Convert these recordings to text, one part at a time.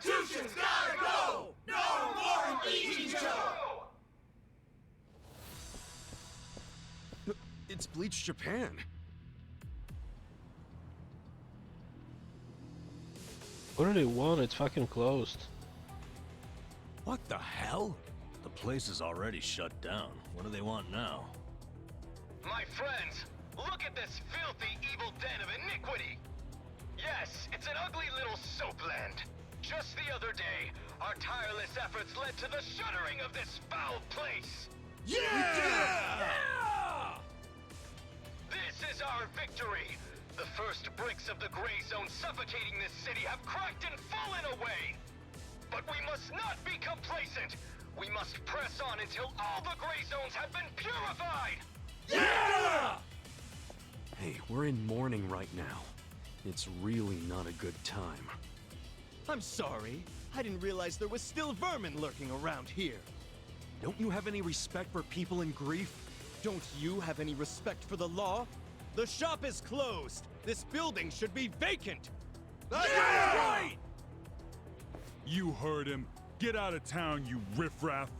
Constitution's gotta go! No more Ichijo! It's Bleach Japan. What do they want? It's fucking closed. What the hell? The place is already shut down. What do they want now? My friends, look at this filthy, evil den of iniquity! Yes, it's an ugly little soapland. Just the other day, our tireless efforts led to the shuttering of this foul place. Yeah! This is our victory! The first bricks of the gray zone suffocating this city have cracked and fallen away! But we must not be complacent! We must press on until all the gray zones have been purified! Yeah! Hey, we're in mourning right now. It's really not a good time. I'm sorry. I didn't realize there was still vermin lurking around here. Don't you have any respect for people in grief? Don't you have any respect for the law? The shop is closed. This building should be vacant. That's right! You heard him. Get out of town, you riffraff.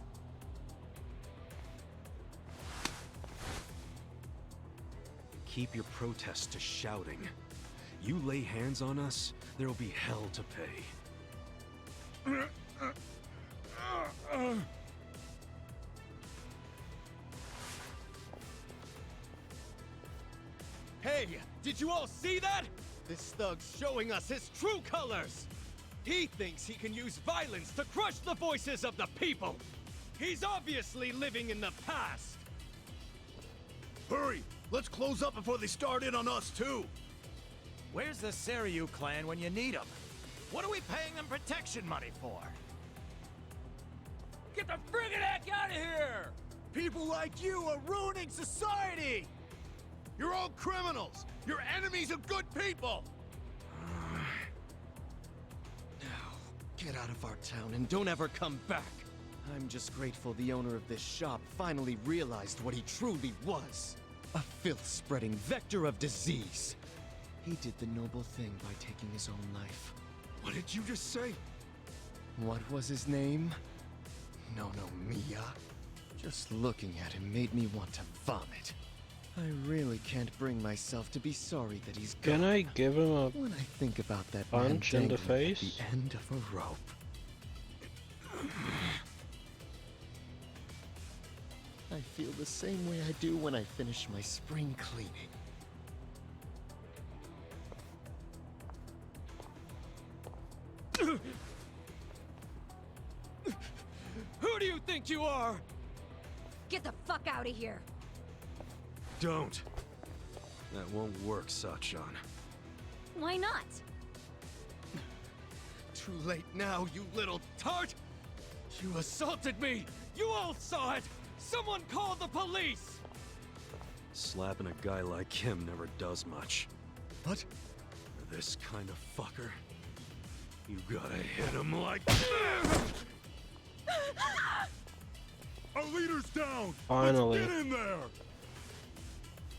Keep your protests to shouting. You lay hands on us, there'll be hell to pay. Hey, did you all see that? This thug's showing us his true colors. He thinks he can use violence to crush the voices of the people. He's obviously living in the past. Hurry! Let's close up before they start in on us, too! Where's the Seiryu clan when you need them? What are we paying them protection money for? Get the friggin' heck out of here! People like you are ruining society! You're all criminals! You're enemies of good people! Now, get out of our town and don't ever come back. I'm just grateful the owner of this shop finally realized what he truly was. A filth-spreading vector of disease. He did the noble thing by taking his own life. What did you just say? What was his name? No, Mia. Just looking at him made me want to vomit. I really can't bring myself to be sorry that he's gone. Can I give him a When I think about that punch man in the dangling at face? the end of a rope. I feel the same way I do when I finish my spring cleaning. Who do you think you are? Get the fuck out of here! Don't. That won't work, Sachan. Why not? Too late now, you little tart! You assaulted me! You all saw it! Someone call the police! Slapping a guy like him never does much. What? This kind of fucker. You gotta hit him like... Our leader's down! Finally. Let's get in there!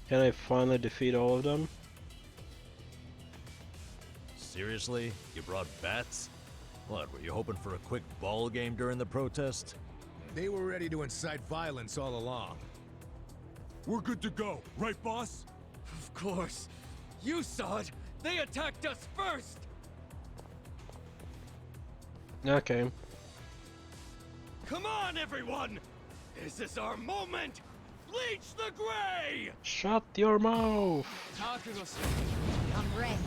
Can I finally defeat all of them? Seriously? You brought bats? What, were you hoping for a quick ball game during the protest? They were ready to incite violence all along. We're good to go, right, boss? Of course. You saw it! They attacked us first! Okay. Come on, everyone! This is our moment! Bleach the gray! Shut your mouth! I'm ready.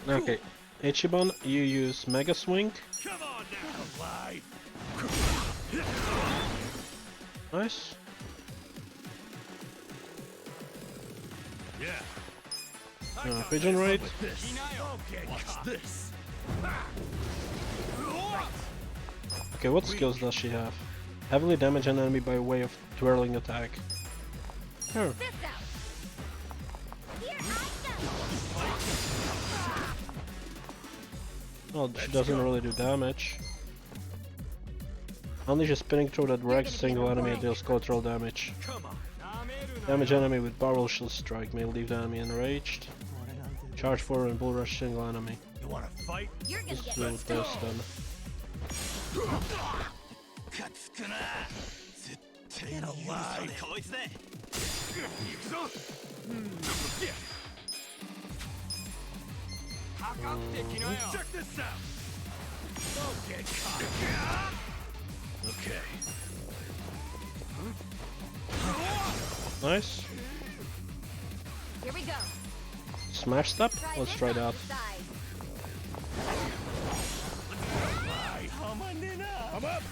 Okay. Ichiban, you use Mega Swing. Come on now, life! Nice. Yeah. Pigeon Raid. Watch this. Okay, what skills does she have? Heavily damage an enemy by way of twirling attack. Oh. This out. Here I Well, she doesn't really do damage. Unleash a spinning throw that wrecks single enemy and deals collateral damage. Come on. Damage enemy with barrel shield strike may leave the enemy enraged. Charge forward and bull rush single enemy. wanna fight? You're gonna Just get do this then. Get alive! Check this out! Don't get caught! Okay. Nice. Here we go. Smash step? Let's try this on that. the side. I'm up!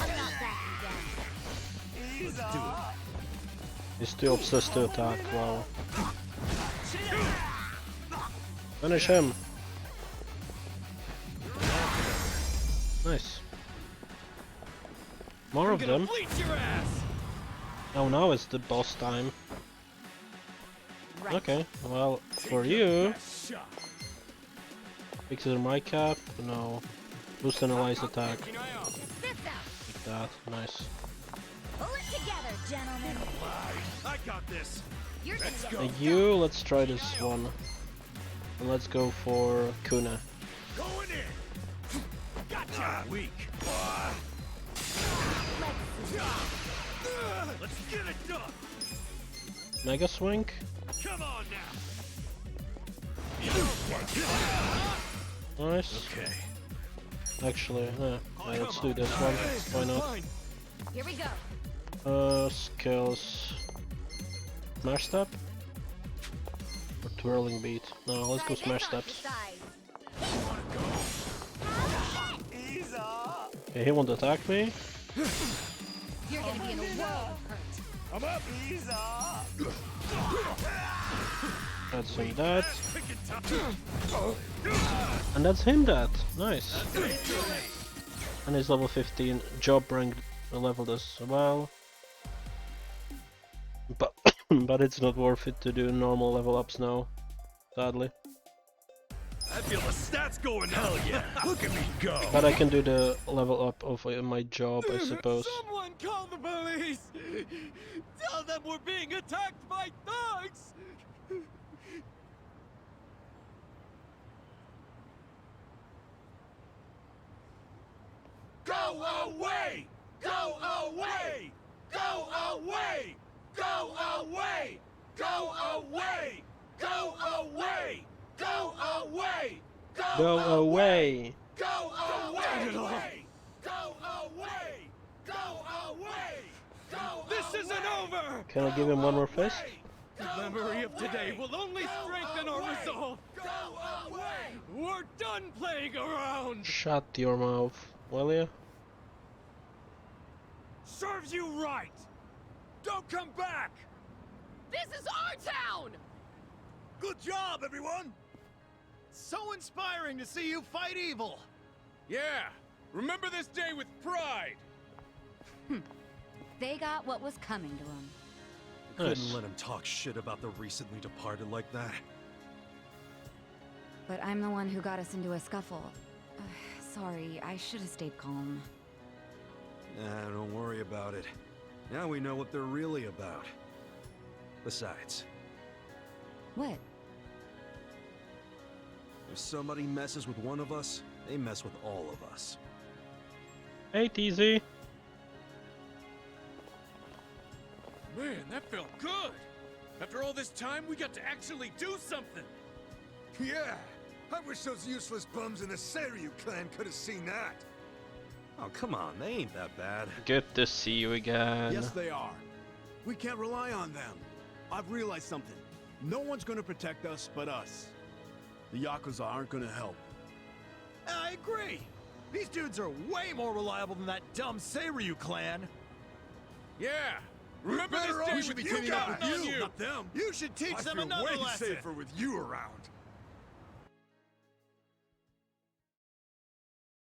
I'm not backing down. He's too obsessed to attack, wow. Finish him! Nice. More of them. Bleach your ass! Oh, now it's the boss time. Right. Okay, well, for you, Best shot. fixes my cap, no. Boost analyze attack, Check this out. like that, nice. Pull it together, gentlemen. I got this. You're gonna get And you, let's try this one. And let's go for Kuna. Going in. Gotcha. Weak. Let's get it done. Mega swing? Come on now. Nice. Okay. Actually, yeah, let's do this one. Why not? Here we go. Skills. Smash step? Or twirling beat? No, let's go Try smash this on the steps. side. Okay, he won't attack me. You're gonna be in a world of hurt. I'm up. That's him that. Pick it up. And that's him that. Nice. And he's level 15. Job rank leveled as well. But but it's not worth it to do normal level ups now. Sadly. I feel the stats going. Hell yeah. Look at me go. But I can do the level up of my job, I suppose. Someone call the police! Tell them we're being attacked by thugs! Go away! Go away! Go away! Go away! Go away! Go away! Go away! Go away! Go away! Go away! Go away! Go This isn't over! Can I give him one more fist? The memory of today will only strengthen our resolve! Go away! We're done playing around! Shut your mouth, will you? Serves you right! Don't come back! This is our town! Good job, everyone! So inspiring to see you fight evil. Yeah, remember this day with pride. They got what was coming to them. Couldn't Nice. let him talk shit about the recently departed like that. But I'm the one who got us into a scuffle. Sorry, I should have stayed calm. Nah, don't worry about it. Now we know what they're really about. Besides, What? if somebody messes with one of us, they mess with all of us. Hey, TZ. Man, that felt good. After all this time, we got to actually do something. Yeah! I wish those useless bums in the Seiryu clan could have seen that! Oh, come on, they ain't that bad. Good to see you again. Yes, they are. We can't rely on them. I've realized something. No one's gonna protect us but us. The Yakuza aren't gonna help. I agree. These dudes are way more reliable than that dumb Seiryu clan. Yeah, remember Better this off day we should with be you cleaning up guys, with you, not not them! You should teach I them feel another way lesson. safer with you around.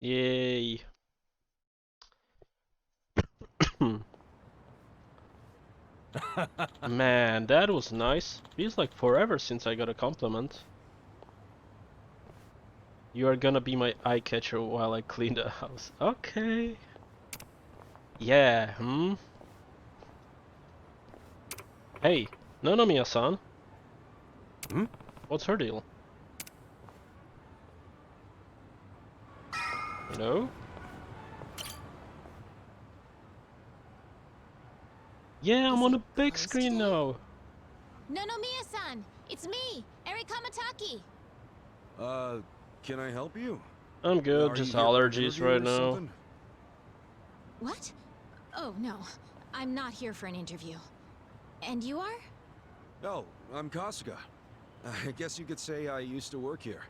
Yay. Man, that was nice. Feels like forever since I got a compliment. You are gonna be my eye catcher while I clean the house. Okay. Yeah, Hey, Nonomiya-san. Hmm? What's her deal? Hello? Yeah, I'm on the big screen now. Nonomiya-san, it's me, Eri Kamataki. Can I help you? I'm good, Are just you here for an allergies interview right or now. something? What? Oh, no. I'm not here for an interview. And you are? Oh, I'm Kasuga. I guess you could say I used to work here.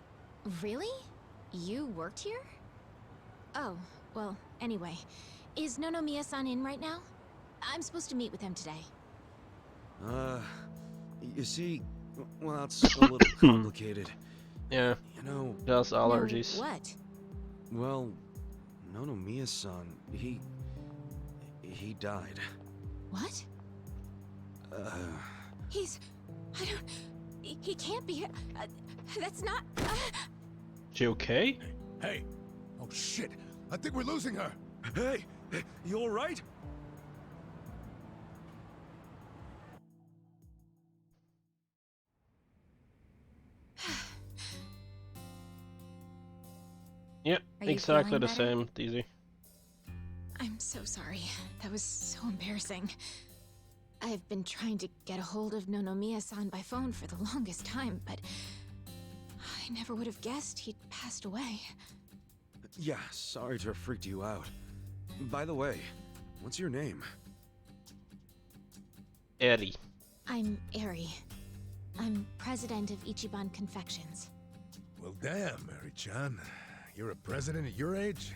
Really? You worked here? Oh, well, anyway. Is Nonomiya-san in right now? I'm supposed to meet with him today. You see, well, it's a little complicated. Yeah, You know, just No, allergies. what? well, Nonomiya-san, he died. What? He's... I don't... He can't be... that's not... She okay? Hey! Oh shit! I think we're losing her! Hey, you all right? Yep, Are you exactly feeling the better? same, Daisy. I'm so sorry. That was so embarrassing. I've been trying to get a hold of Nonomiya-san by phone for the longest time, but... I never would have guessed he'd passed away. Yeah, sorry to have freaked you out. By the way, what's your name? Eri. I'm Eri. I'm president of Ichiban Confections. Well, damn, Mary-chan. You're a president at your age?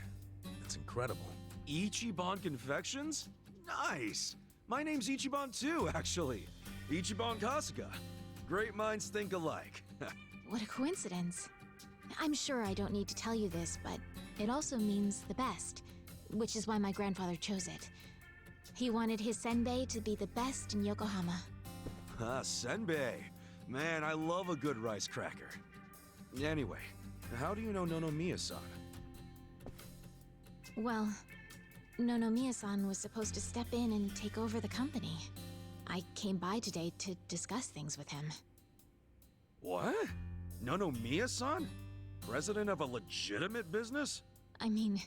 That's incredible. Ichiban Confections? Nice! My name's Ichiban too, actually. Ichiban Kasuga. Great minds think alike. What a coincidence. I'm sure I don't need to tell you this, but it also means the best, which is why my grandfather chose it. He wanted his senbei to be the best in Yokohama. Ah, senbei. Man, I love a good rice cracker. Anyway, how do you know Nonomiya-san? Well, Nonomiya-san was supposed to step in and take over the company. I came by today to discuss things with him. What? Nonomiya-san? President of a legitimate business? I mean,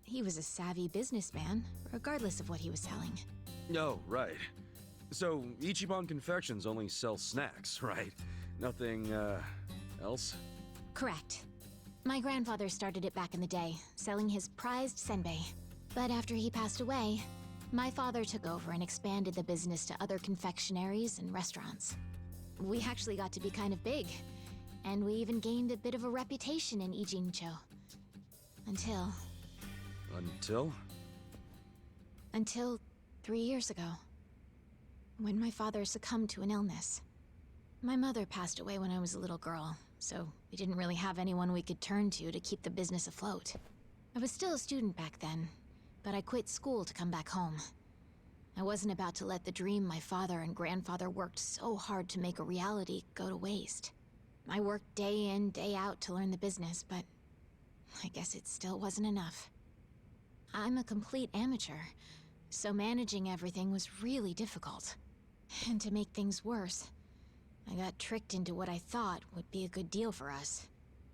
he was a savvy businessman, regardless of what he was selling. Oh, right. So, Ichiban Confections only sells snacks, right? Nothing, else? Correct. My grandfather started it back in the day, selling his prized senbei. But after he passed away, my father took over and expanded the business to other confectionaries and restaurants. We actually got to be kind of big, and we even gained a bit of a reputation in Ijincho. Until Until? 3 years ago, when my father succumbed to an illness. My mother passed away when I was a little girl, so we didn't really have anyone we could turn to keep the business afloat. I was still a student back then, but I quit school to come back home. I wasn't about to let the dream my father and grandfather worked so hard to make a reality go to waste. I worked day in, day out to learn the business, but I guess it still wasn't enough. I'm a complete amateur, so managing everything was really difficult. And to make things worse, I got tricked into what I thought would be a good deal for us.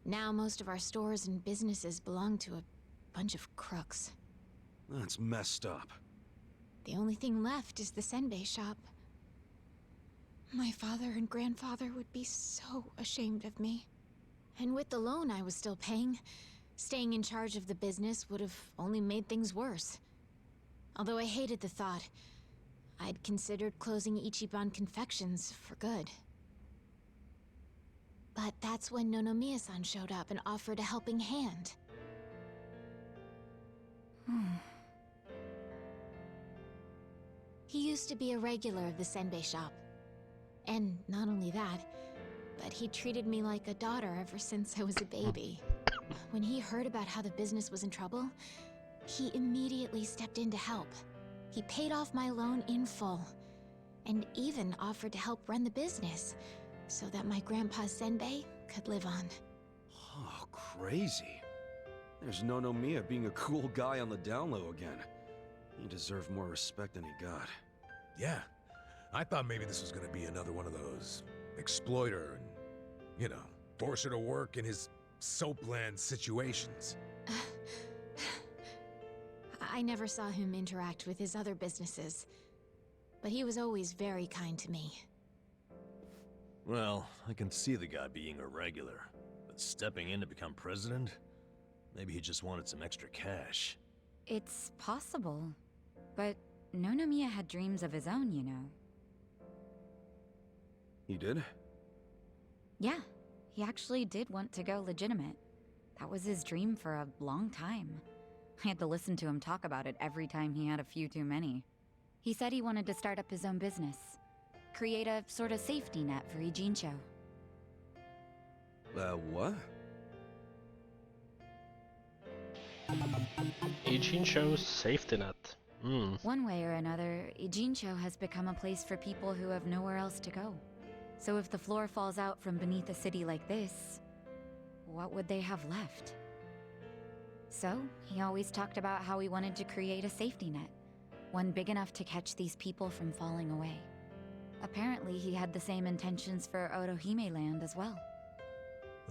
Now most of our stores and businesses belong to a bunch of crooks. That's messed up. The only thing left is the senbei shop. My father and grandfather would be so ashamed of me. And with the loan I was still paying, staying in charge of the business would have only made things worse. Although I hated the thought, I'd considered closing Ichiban Confections for good. But that's when Nonomiya-san showed up and offered a helping hand. He used to be a regular of the senbei shop. And not only that, but he treated me like a daughter ever since I was a baby. When he heard about how the business was in trouble, he immediately stepped in to help. He paid off my loan in full, and even offered to help run the business, so that my grandpa's senbei could live on. Oh, crazy. There's Nonomiya being a cool guy on the down low again. He deserved more respect than he got. Yeah. I thought maybe this was gonna be another one of those exploiter and, you know, force her to work in his soapland situations. I never saw him interact with his other businesses, but he was always very kind to me. Well, I can see the guy being irregular, but stepping in to become president? Maybe he just wanted some extra cash. It's possible. But Nonomiya had dreams of his own, you know. He did? Yeah, he actually did want to go legitimate. That was his dream for a long time. I had to listen to him talk about it every time he had a few too many. He said he wanted to start up his own business. Create a sort of safety net for Ijincho. What? Ijincho's safety net. One way or another, Ijincho has become a place for people who have nowhere else to go. So if the floor falls out from beneath a city like this, what would they have left? So, he always talked about how he wanted to create a safety net, one big enough to catch these people from falling away. Apparently, he had the same intentions for Orohime Land as well.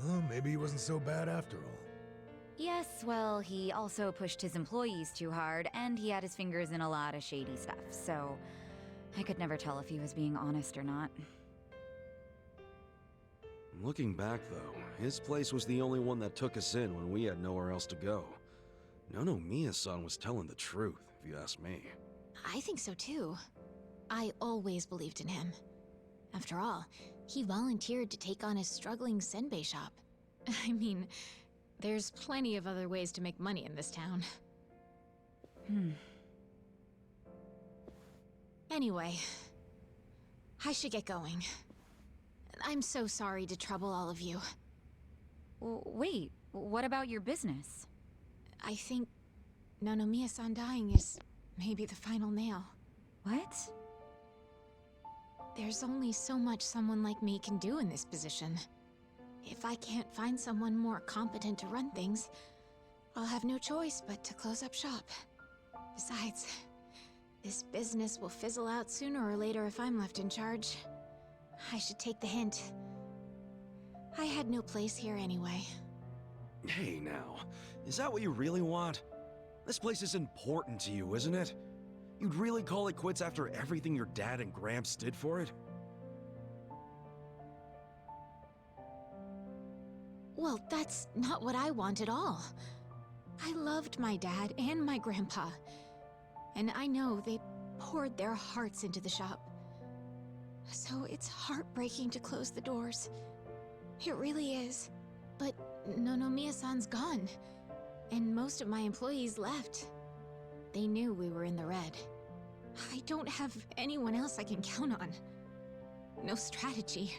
Well, maybe he wasn't so bad after all. Yes, well, he also pushed his employees too hard, and he had his fingers in a lot of shady stuff, so I could never tell if he was being honest or not. Looking back, though, his place was the only one that took us in when we had nowhere else to go. Nonomiya-san was telling the truth, if you ask me. I think so too. I always believed in him. After all, he volunteered to take on his struggling senbei shop. I mean, there's plenty of other ways to make money in this town. Anyway, I should get going. I'm so sorry to trouble all of you. Wait, what about your business? I think Nonomiya-san dying is maybe the final nail. What? There's only so much someone like me can do in this position. If I can't find someone more competent to run things, I'll have no choice but to close up shop. Besides, this business will fizzle out sooner or later if I'm left in charge. I should take the hint. I had no place here anyway. Hey now, is that what you really want? This place is important to you, isn't it? You'd really call it quits after everything your dad and Gramps did for it? Well, that's not what I want at all. I loved my dad and my grandpa. And I know they poured their hearts into the shop. So it's heartbreaking to close the doors. It really is. But Nonomiya-san's gone. And most of my employees left. They knew we were in the red. I don't have anyone else I can count on. No strategy.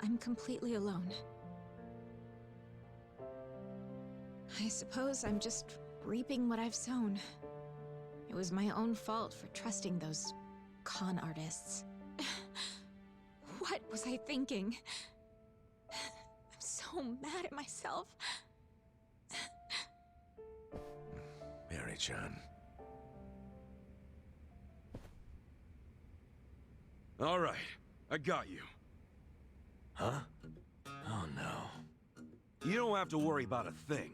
I'm completely alone. I suppose I'm just reaping what I've sown. It was my own fault for trusting those con artists. What was I thinking? I'm so mad at myself. Mary-chan. All right, I got you. Huh? Oh no. You don't have to worry about a thing.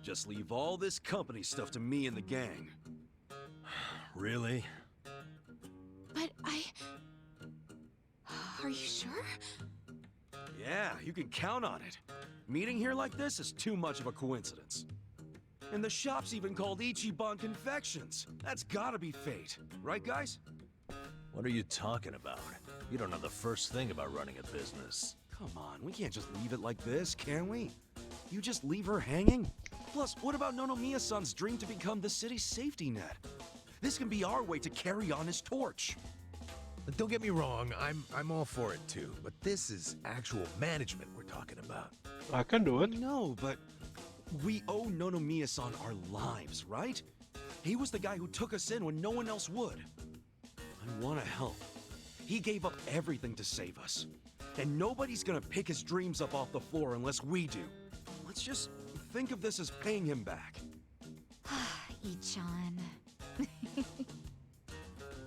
Just leave all this company stuff to me and the gang. Really? But Are you sure? Yeah, you can count on it. Meeting here like this is too much of a coincidence. And the shop's even called Ichiban Confections. That's gotta be fate, right guys? What are you talking about? You don't know the first thing about running a business. Come on, we can't just leave it like this, can we? You just leave her hanging? Plus, what about Nonomiya-san's dream to become the city's safety net? This can be our way to carry on his torch. Don't get me wrong, I'm all for it too, but this is actual management we're talking about. I can do it. No, but we owe Nonomiya-san our lives, right? He was the guy who took us in when no one else would. I want to help. He gave up everything to save us. And nobody's gonna pick his dreams up off the floor unless we do. Let's just think of this as paying him back. Ichan.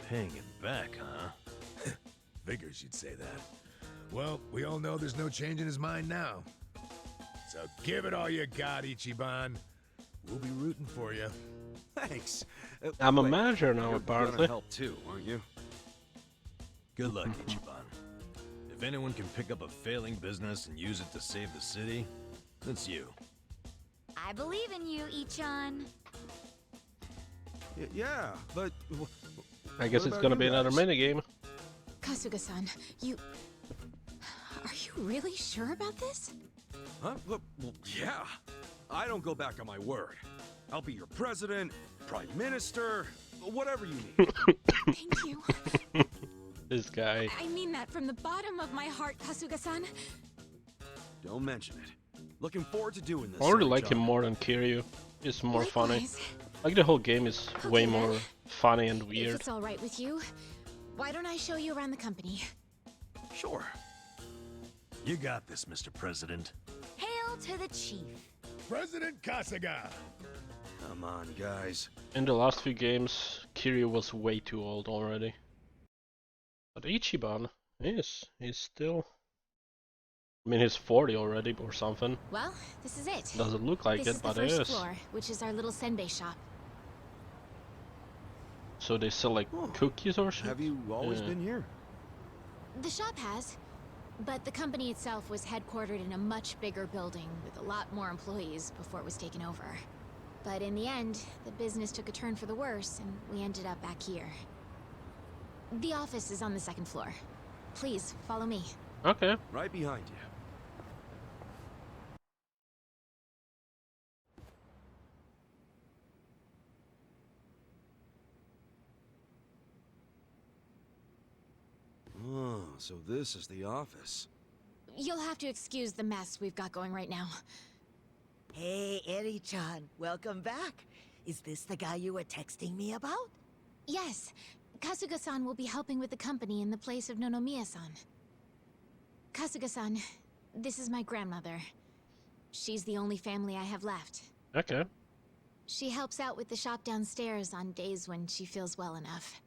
Paying him back, huh? Figures you'd say that. Well, we all know there's no changing his mind now. So give it all you got, Ichiban. We'll be rooting rooting for you. Thanks. I'm a Wait, manager now, you're apparently. gonna help too, aren't you? Good luck, Ichiban. If anyone can pick up a failing business and use it to save the city, it's you. I believe in you, Ichan. Yeah, but I guess what it's about gonna you be another guys? Kasuga-san, minigame. Are you really sure about this? Huh? Look, well, yeah. I don't go back on my word. I'll be your president, prime minister, whatever you need. Thank you. This guy. I mean that from the bottom of my heart, Kasuga-san. Don't mention it. Looking forward to doing this. I already Sir like him John. more than Kiryu. It's more funny. Likewise. Like the whole game is way Okay, more then. funny and If weird. it's all right with you, why don't I show you around the company? Sure. You got this, Mr. President. Hail to the chief. President Kasuga! Come on, guys. In the last few games, Kiryu was way too old already. But Ichiban he's still... I mean, he's 40 already or something. Well, this is it. Doesn't look like This it, is the but first it is. floor, which is our little senbei shop. So they sell like Oh. cookies or something? Have you always Yeah. been here? The shop has, but the company itself was headquartered in a much bigger building with a lot more employees before it was taken over. But in the end, the business took a turn for the worse, and we ended up back here. The office is on the second floor. Please, follow me. Okay. Right behind you. Oh, so this is the office. You'll have to excuse the mess we've got going right now. Hey, Eri-chan, welcome back. Is this the guy you were texting me about? Yes, Kasuga-san will be helping with the company in the place of Nonomiya-san. Kasuga-san, this is my grandmother. She's the only family I have left. Okay. She helps out with the shop downstairs on days when she feels well enough.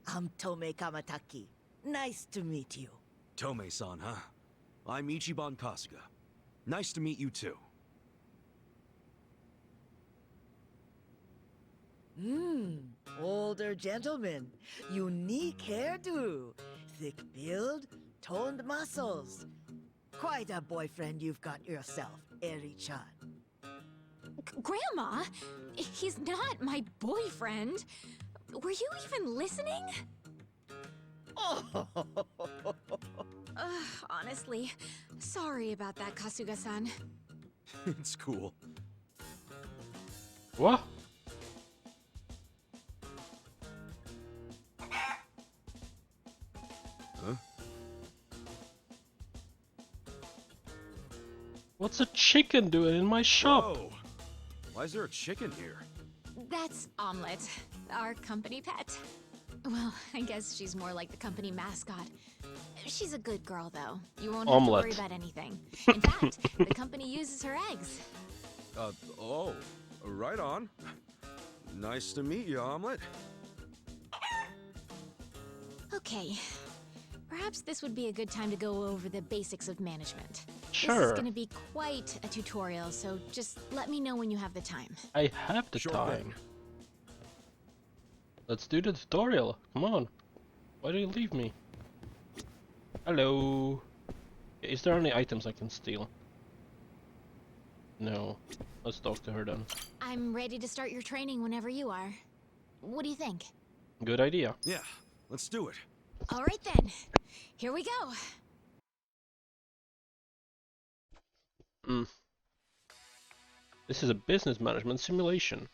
I'm Tome Kamataki. Nice to meet you. Tome-san, huh? I'm Ichiban Kasuga. Nice to meet you too. Older gentleman. Unique hairdo. Thick build, toned muscles. Quite a boyfriend you've got yourself, Eri-chan. Grandma? He's not my boyfriend. Were you even listening? Oh, Honestly, sorry about that, Kasuga-san. It's cool. What? Huh? What's a chicken doing in my shop? Whoa! Why is there a chicken here? That's Omelette, our company pet. Well, I guess she's more like the company mascot. She's a good girl, though. You won't have to worry Omelette. about anything. In fact, the company uses her eggs. Oh, right on. Nice to meet you, Omelette. Okay. Perhaps this would be a good time to go over the basics of management. This Sure. is gonna be quite a tutorial, so just let me know when you have the time. I have the Sure time. thing. Let's do the tutorial. Come on. Why do you leave me? Hello. Is there any items I can steal? No. Let's talk to her then. I'm ready to start your training whenever you are. What do you think? Good idea. Yeah, let's do it. All right then. Here we go. This is a business management simulation.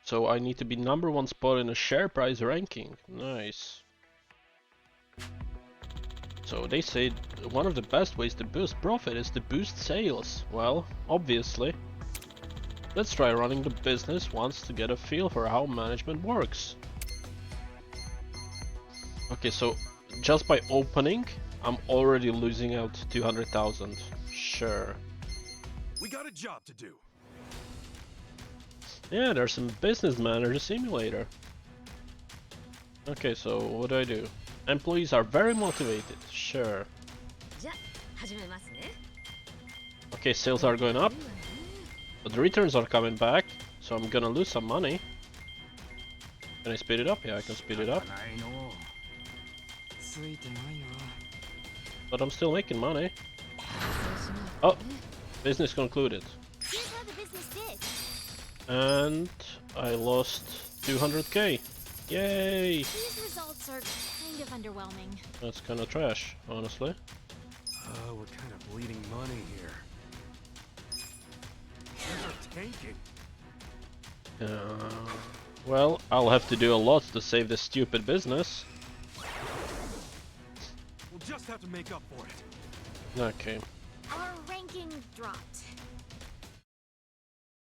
So I need to be #1 spot in a share price ranking. Nice. So they say one of the best ways to boost profit is to boost sales. Well, obviously. Let's try running the business once to get a feel for how management works. Okay, so just by opening, I'm already losing out 200,000. Sure. We got a job to do. Yeah, there's some business manager simulator. Okay, so what do? Employees are very motivated. Sure. Okay, sales are going up, But the returns are coming back, so I'm gonna lose some money. Can I speed it up? Yeah, I can speed it up. But I'm still making money. Oh, business concluded. Here's how the business did. And I lost 200k. Yay! These results are kind of underwhelming. That's kind of trash, honestly. Oh, we're kind of bleeding money here. They're tanking. Well, I'll have to do a lot to save this stupid business. We'll just have to make up for it. Okay. Our ranking dropped.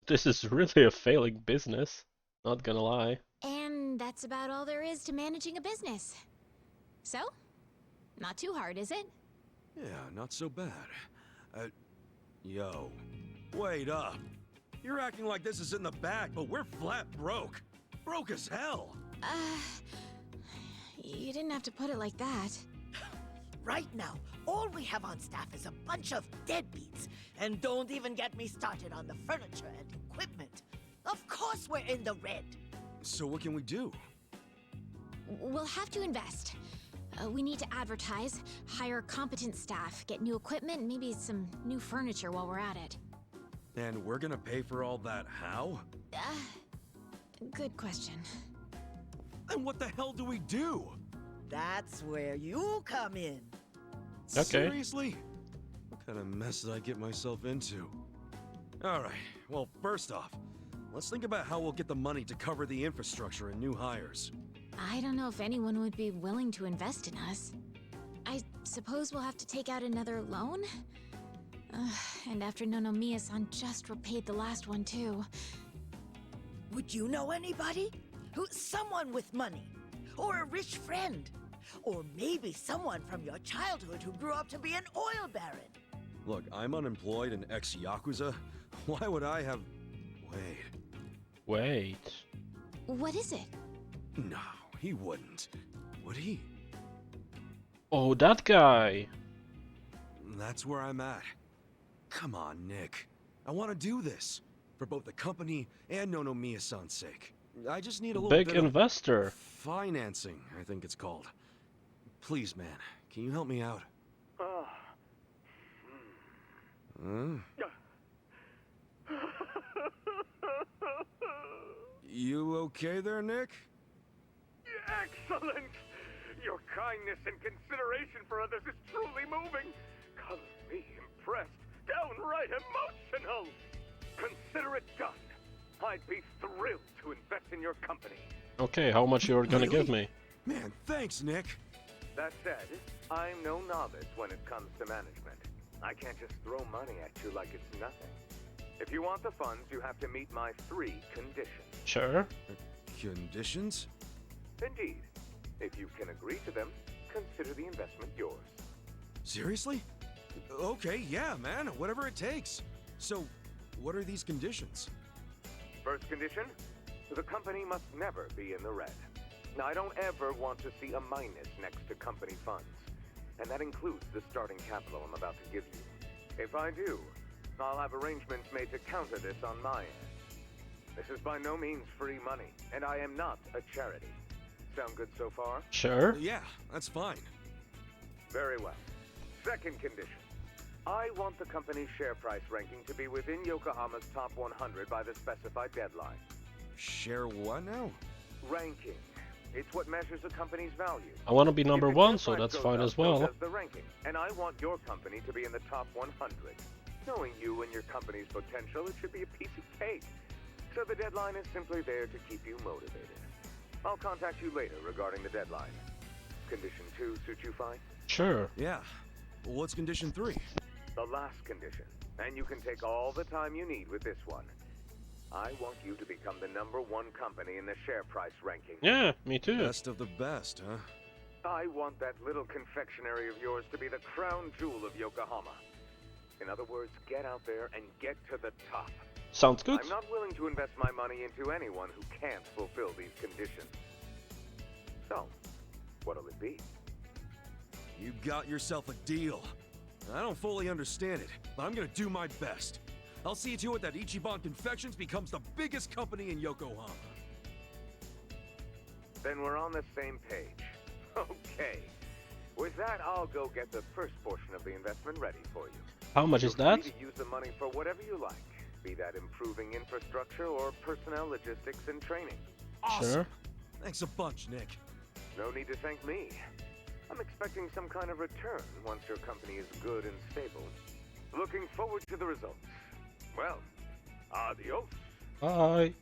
This is really a failing business. Not gonna lie. And that's about all there is to managing a business. So, not too hard, is it? Yeah, not so bad. Yo, wait up. You're acting like this is in the bag, but we're flat broke. Broke as hell. You didn't have to put it like that. Right now, all we have on staff is a bunch of deadbeats. And don't even get me started on the furniture and equipment. Of course we're in the red. So what can we do? We'll have to invest. We need to advertise, hire competent staff, get new equipment, maybe some new furniture while we're at it. And we're gonna pay for all that how? Good question. Then what the hell do we do? That's where you come in. Okay. Seriously? What kind of mess did I get myself into? Alright, well, first off, let's think about how we'll get the money to cover the infrastructure and new hires. I don't know if anyone would be willing to invest in us. I suppose we'll have to take out another loan? And after Nonomiya-san just repaid the last one too. Would you know anybody? Someone with money? Or a rich friend? Or maybe someone from your childhood who grew up to be an oil baron? Look, I'm unemployed and ex-Yakuza. Why would I have... Wait. What is it? No, he wouldn't. Would he? Oh, that guy. That's where I'm at. Come on, Nick. I want to do this. For both the company and Nonomiya-san's sake. I just need a little Big bit investor. of financing, I think it's called. Please, man, can you help me out? You okay there, Nick? Excellent! Your kindness and consideration for others is truly moving. Colors me impressed, downright emotional. Consider it done. I'd be thrilled to invest in your company. Okay, how much you're gonna give me? Man, thanks, Nick. That said, I'm no novice when it comes to management. I can't just throw money at you like it's nothing. If you want the funds, you have to meet my 3 conditions. Sure. Conditions? Indeed. If you can agree to them, consider the investment yours. Seriously? Okay, yeah, man, whatever it takes. So, what are these conditions? First condition, the company must never be in the red. Now, I don't ever want to see a minus next to company funds. And that includes the starting capital I'm about to give you. If I do, I'll have arrangements made to counter this on my end. This is by no means free money, and I am not a charity. Sound good so far? Sure. Yeah, that's fine. Very well. Second condition. I want the company's share price ranking to be within Yokohama's top 100 by the specified deadline. Share what now? Ranking. It's what measures a company's value. I want to be number If the 1, share so price that's goes fine up, as well. So does the ranking, and I want your company to be in the top 100. Knowing you and your company's potential, it should be a piece of cake. So the deadline is simply there to keep you motivated. I'll contact you later regarding the deadline. Condition 2 suit you fine? Sure. Yeah. Well, what's condition 3? The last condition, and you can take all the time you need with this one. I want you to become the #1 company in the share price ranking. Yeah, me too. Best of the best, huh? I want that little confectionery of yours to be the crown jewel of Yokohama. In other words, get out there and get to the top. Sounds good. I'm not willing to invest my money into anyone who can't fulfill these conditions. So, what'll it be? You got yourself a deal. I don't fully understand it, but I'm gonna do my best. I'll see to it that Ichiban Confections becomes the biggest company in Yokohama. Then we're on the same page. Okay. With that, I'll go get the first portion of the investment ready for you. How much is that? Feel free to use the money for whatever you like, be that improving infrastructure or personnel logistics and training. Awesome. Sure. Thanks a bunch, Nick. No need to thank me. I'm expecting some kind of return once your company is good and stable. Looking forward to the results. Well, adios. Bye.